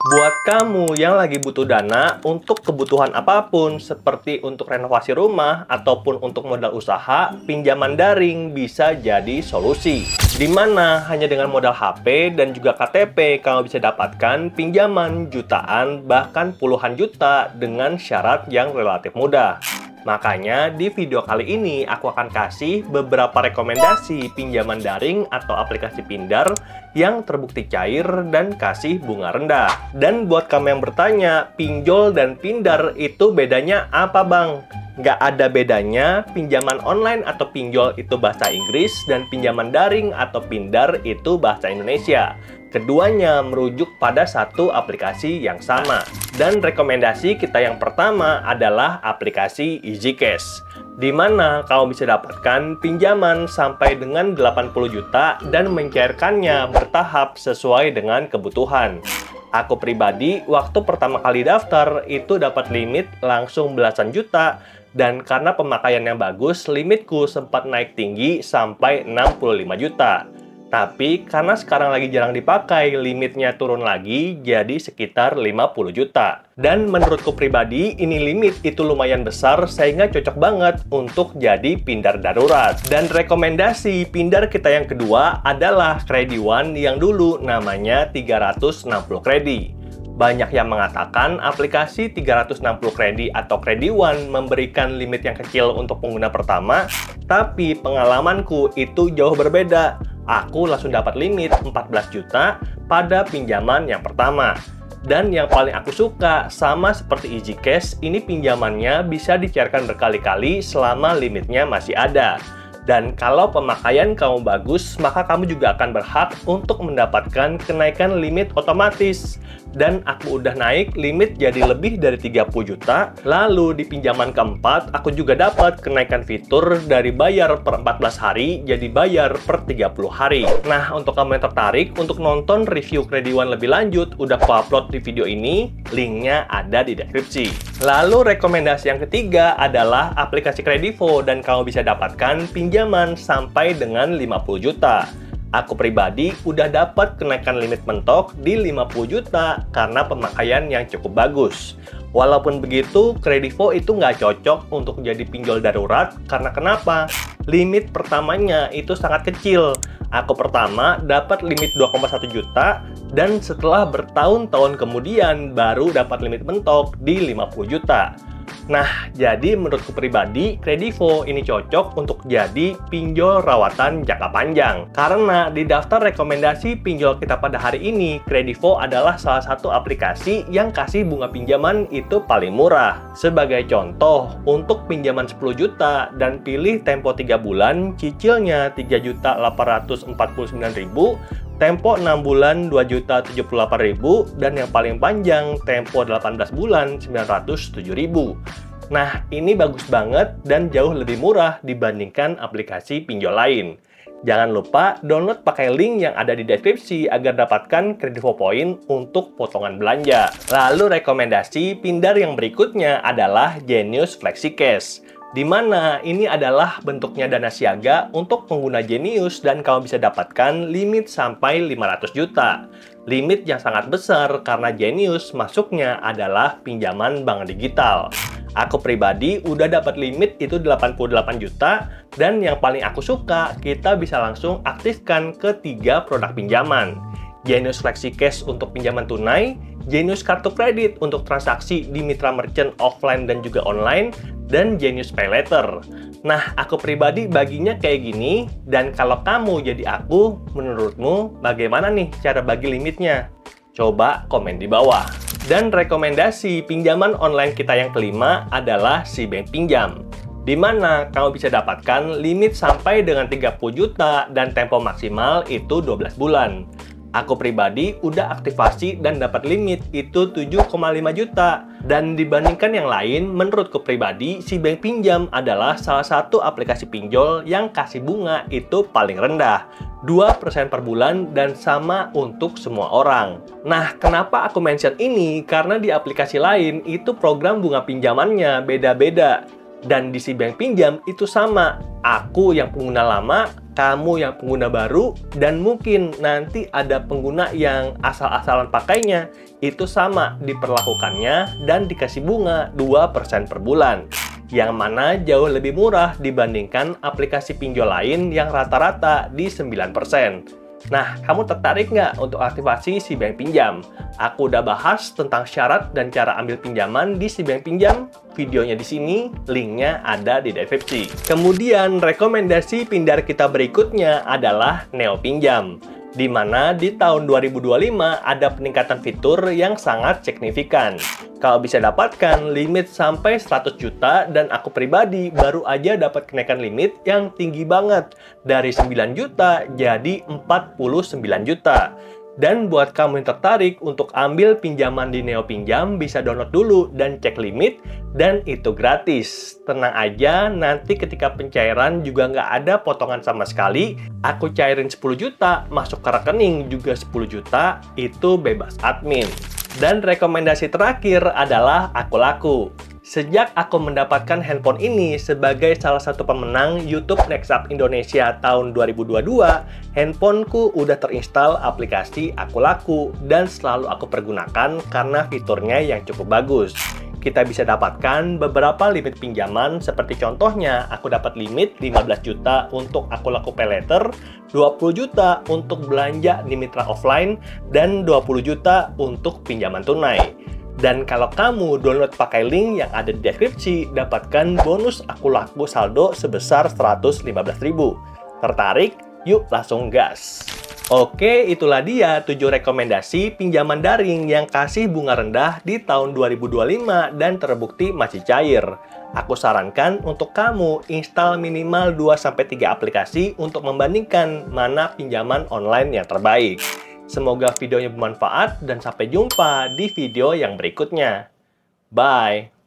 Buat kamu yang lagi butuh dana untuk kebutuhan apapun, seperti untuk renovasi rumah ataupun untuk modal usaha, pinjaman daring bisa jadi solusi. Di mana hanya dengan modal HP dan juga KTP, kamu bisa dapatkan pinjaman jutaan bahkan puluhan juta dengan syarat yang relatif mudah. Makanya di video kali ini aku akan kasih beberapa rekomendasi pinjaman daring atau aplikasi Pindar yang terbukti cair dan kasih bunga rendah. Dan buat kamu yang bertanya, pinjol dan Pindar itu bedanya apa bang? Nggak ada bedanya, pinjaman online atau pinjol itu bahasa Inggris dan pinjaman daring atau Pindar itu bahasa Indonesia. Keduanya merujuk pada satu aplikasi yang sama. Dan rekomendasi kita yang pertama adalah aplikasi EasyCash, di mana kamu bisa dapatkan pinjaman sampai dengan 80 juta dan mencairkannya bertahap sesuai dengan kebutuhan. Aku pribadi, waktu pertama kali daftar, itu dapat limit langsung belasan juta, dan karena pemakaiannya bagus, limitku sempat naik tinggi sampai 65 juta. Tapi karena sekarang lagi jarang dipakai, limitnya turun lagi jadi sekitar 50 juta. Dan menurutku pribadi, ini limit itu lumayan besar sehingga cocok banget untuk jadi Pindar darurat. Dan rekomendasi Pindar kita yang kedua adalah Kredi One yang dulu namanya 360 Kredi. Banyak yang mengatakan aplikasi 360 Kredi atau Kredi One memberikan limit yang kecil untuk pengguna pertama, tapi pengalamanku itu jauh berbeda. Aku langsung dapat limit 14 juta pada pinjaman yang pertama. Dan yang paling aku suka, sama seperti EasyCash, ini pinjamannya bisa dicairkan berkali-kali selama limitnya masih ada. Dan kalau pemakaian kamu bagus, maka kamu juga akan berhak untuk mendapatkan kenaikan limit otomatis. Dan aku udah naik limit jadi lebih dari 30 juta. Lalu di pinjaman keempat, aku juga dapat kenaikan fitur dari bayar per 14 hari jadi bayar per 30 hari. Nah, untuk kamu yang tertarik untuk nonton review Kredi One lebih lanjut, udah aku upload di video ini, linknya ada di deskripsi. Lalu rekomendasi yang ketiga adalah aplikasi Kredivo dan kamu bisa dapatkan pinjaman sampai dengan 50 juta. Aku pribadi udah dapat kenaikan limit mentok di 50 juta karena pemakaian yang cukup bagus. Walaupun begitu, Kredivo itu nggak cocok untuk jadi pinjol darurat karena kenapa? Limit pertamanya itu sangat kecil. Aku pertama dapat limit 2,1 juta dan setelah bertahun-tahun kemudian baru dapat limit mentok di 50 juta. Nah, jadi menurutku pribadi, Kredivo ini cocok untuk jadi pinjol rawatan jangka panjang. Karena di daftar rekomendasi pinjol kita pada hari ini, Kredivo adalah salah satu aplikasi yang kasih bunga pinjaman itu paling murah. Sebagai contoh, untuk pinjaman 10 juta dan pilih tempo 3 bulan, cicilnya 3.849.000, tempo 6 bulan 2.078.000, dan yang paling panjang tempo 18 bulan 907.000. Nah, ini bagus banget dan jauh lebih murah dibandingkan aplikasi pinjol lain. Jangan lupa download pakai link yang ada di deskripsi agar dapatkan Kredivo Point untuk potongan belanja. Lalu rekomendasi Pindar yang berikutnya adalah Genius FlexiCash, di mana ini adalah bentuknya dana siaga untuk pengguna Genius dan kamu bisa dapatkan limit sampai 500 juta. Limit yang sangat besar karena Genius masuknya adalah pinjaman bank digital. Aku pribadi udah dapat limit itu 88 juta dan yang paling aku suka, kita bisa langsung aktifkan ke 3 produk pinjaman. Genius FlexiCash untuk pinjaman tunai, Genius kartu kredit untuk transaksi di mitra merchant offline dan juga online, dan Genius Paylater. Nah, aku pribadi baginya kayak gini, dan kalau kamu jadi aku, menurutmu bagaimana nih cara bagi limitnya? Coba komen di bawah. Dan rekomendasi pinjaman online kita yang kelima adalah SeaBank Pinjam, di mana kamu bisa dapatkan limit sampai dengan 30 juta dan tempo maksimal itu 12 bulan. Aku pribadi udah aktivasi dan dapat limit itu 7,5 juta. Dan dibandingkan yang lain, menurutku pribadi, SeaBank Pinjam adalah salah satu aplikasi pinjol yang kasih bunga itu paling rendah, 2% per bulan dan sama untuk semua orang. Nah, kenapa aku mention ini? Karena di aplikasi lain itu program bunga pinjamannya beda-beda. Dan di SeaBank Pinjam itu sama. Aku yang pengguna lama, kamu yang pengguna baru, dan mungkin nanti ada pengguna yang asal-asalan pakainya, itu sama diperlakukannya dan dikasih bunga 2% per bulan. Yang mana jauh lebih murah dibandingkan aplikasi pinjol lain yang rata-rata di 9%. Nah, kamu tertarik nggak untuk aktivasi si bank pinjam? Aku udah bahas tentang syarat dan cara ambil pinjaman di si bank pinjam. Videonya di sini, linknya ada di deskripsi. Kemudian, rekomendasi Pindar kita berikutnya adalah Neo Pinjam, di mana di tahun 2025 ada peningkatan fitur yang sangat signifikan. Kau bisa dapatkan limit sampai 100 juta dan aku pribadi baru aja dapat kenaikan limit yang tinggi banget dari 9 juta jadi 49 juta. Dan buat kamu yang tertarik untuk ambil pinjaman di Neo Pinjam, bisa download dulu dan cek limit, dan itu gratis. Tenang aja, nanti ketika pencairan juga nggak ada potongan sama sekali. Aku cairin 10 juta, masuk ke rekening juga 10 juta, itu bebas admin. Dan rekomendasi terakhir adalah Akulaku. Sejak aku mendapatkan handphone ini sebagai salah satu pemenang YouTube Next Up Indonesia tahun 2022, handphoneku udah terinstall aplikasi Akulaku dan selalu aku pergunakan karena fiturnya yang cukup bagus. Kita bisa dapatkan beberapa limit pinjaman, seperti contohnya aku dapat limit 15 juta untuk Akulaku Pay Later, 20 juta untuk belanja di mitra offline, dan 20 juta untuk pinjaman tunai. Dan kalau kamu download pakai link yang ada di deskripsi, dapatkan bonus Akulaku saldo sebesar 115.000. Tertarik? Yuk langsung gas! Oke, itulah dia 7 rekomendasi pinjaman daring yang kasih bunga rendah di tahun 2025 dan terbukti masih cair. Aku sarankan untuk kamu install minimal 2-3 aplikasi untuk membandingkan mana pinjaman online yang terbaik. Semoga videonya bermanfaat dan sampai jumpa di video yang berikutnya. Bye!